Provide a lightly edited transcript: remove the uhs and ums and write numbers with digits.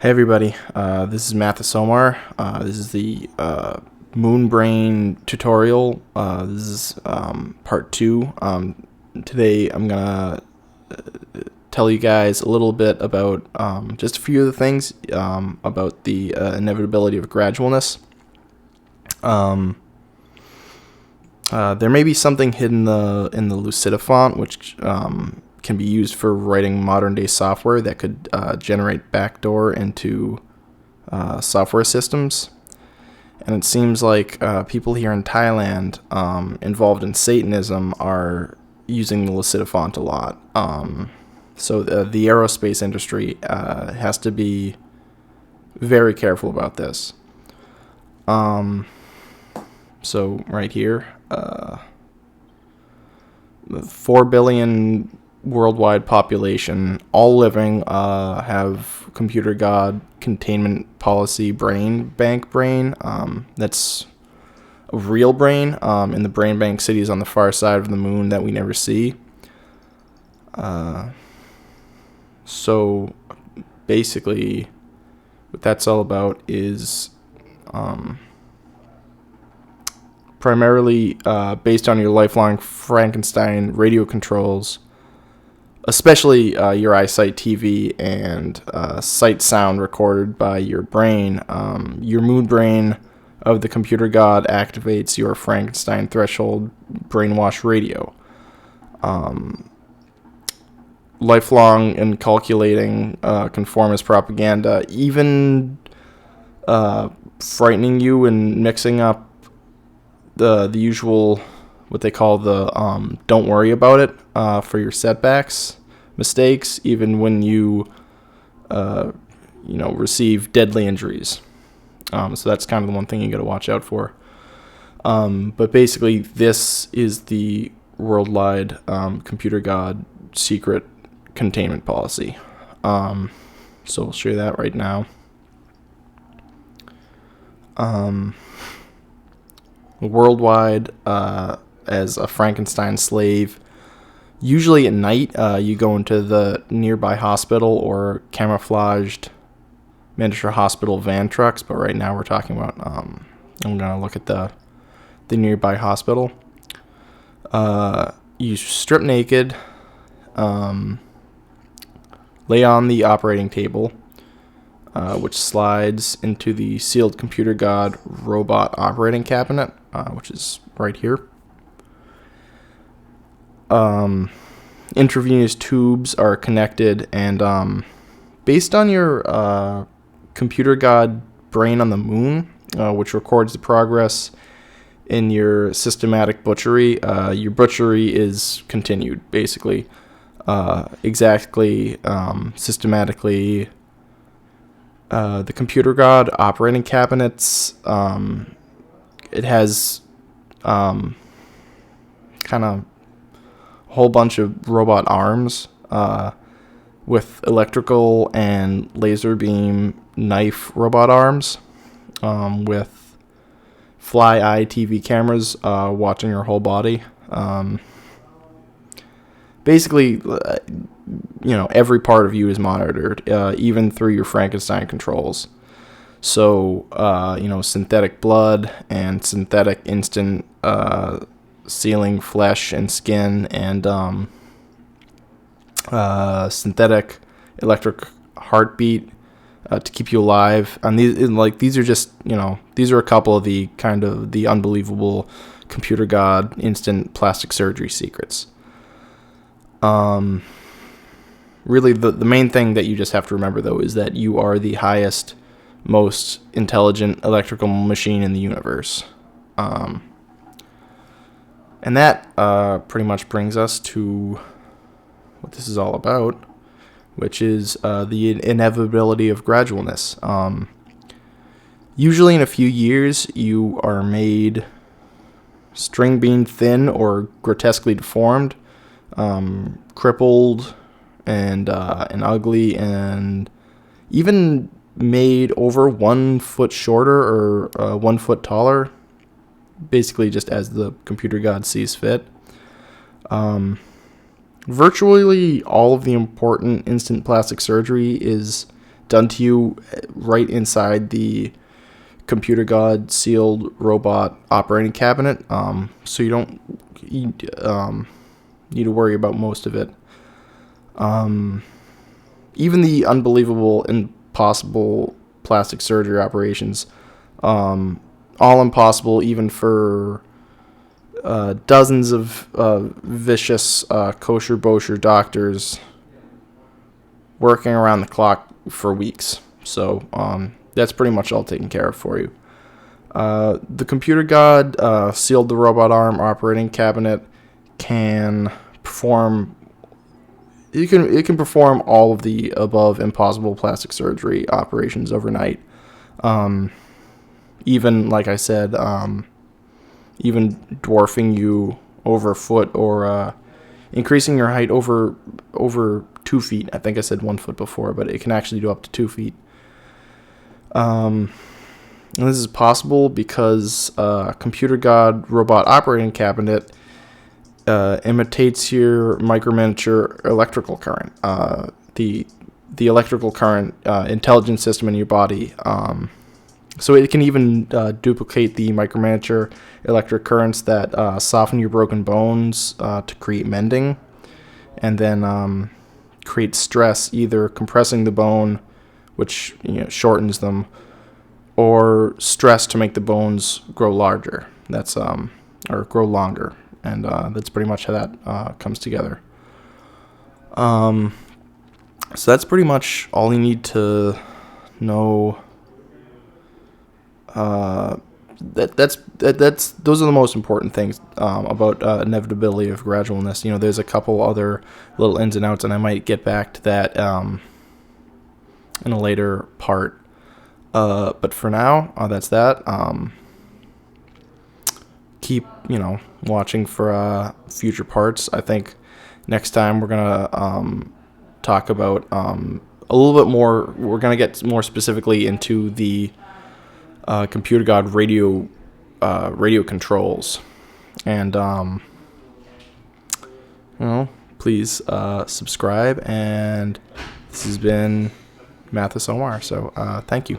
Hey everybody, this is Mathis Omar. This is the Moon Brain tutorial. This is part 2. Today I'm gonna tell you guys a little bit about just a few of the things about the inevitability of gradualness. There may be something hidden in the Lucida font, which can be used for writing modern-day software that could generate backdoor into software systems. And it seems like people here in Thailand involved in Satanism are using the Lucida font a lot. So the aerospace industry has to be very careful about this. So right here, 4 billion worldwide population, all living, have computer god containment policy bank brain. That's a real brain in the brain bank cities on the far side of the moon that we never see. So basically what that's all about is primarily based on your lifelong Frankenstein radio controls, especially your eyesight TV and sight sound recorded by your brain. Your moon brain of the computer god activates your Frankenstein threshold brainwash radio. Lifelong and calculating conformist propaganda, even frightening you and mixing up the usual, what they call the don't worry about it for your setbacks, mistakes, even when you receive deadly injuries. So that's kind of the one thing you got to watch out for. But basically, this is the worldwide computer god secret containment policy. So we'll show you that right now. Worldwide, as a Frankenstein slave, usually at night, you go into the nearby hospital or camouflaged miniature hospital van trucks. But right now we're talking about, I'm going to look at the nearby hospital. You strip naked, lay on the operating table, which slides into the sealed computer god robot operating cabinet, which is right here. Intravenous tubes are connected, and based on your computer god brain on the moon, which records the progress in your systematic butchery, your butchery is continued, basically. Systematically, the computer god operating cabinets, it has kind of a whole bunch of robot arms with electrical and laser beam knife robot arms, with fly eye TV cameras watching your whole body. Basically, every part of you is monitored, even through your Frankenstein controls. So, synthetic blood and synthetic instant sealing flesh and skin, and synthetic electric heartbeat to keep you alive. And these are just, these are a couple of the kind of the unbelievable computer god instant plastic surgery secrets. Really, the main thing that you just have to remember, though, is that you are the highest, most intelligent electrical machine in the universe. And that pretty much brings us to what this is all about, which is the inevitability of gradualness. Usually in a few years, you are made string bean thin or grotesquely deformed, crippled and ugly, and even made over 1 foot shorter or 1 foot taller, basically just as the computer god sees fit. Virtually all of the important instant plastic surgery is done to you right inside the Computer God sealed robot operating cabinet, so you don't need to worry about most of it. Even the unbelievable, impossible plastic surgery operations, all impossible even for dozens of vicious kosher doctors working around the clock for weeks. So that's pretty much all taken care of for you. The Computer God sealed the robot arm operating cabinet can perform. It can perform all of the above impossible plastic surgery operations overnight. Even like I said, even dwarfing you over a foot or increasing your height over 2 feet. I think I said 1 foot before, but it can actually do up to 2 feet. And this is possible because Computer God robot operating cabinet imitates your micro-miniature electrical current, the electrical current intelligence system in your body. So it can even duplicate the micro-miniature electric currents that soften your broken bones to create mending, and then create stress, either compressing the bone, which shortens them, or stress to make the bones grow larger. That's or grow longer. And that's pretty much how that comes together. So that's pretty much all you need to know. That's those are the most important things about inevitability of gradualness. There's a couple other little ins and outs, and I might get back to that in a later part. But for now, that's that. Keep watching for future parts. I think next time we're gonna talk about a little bit more. We're gonna get more specifically into the Computer God radio controls, and please subscribe. And this has been Mathis Omar. So thank you.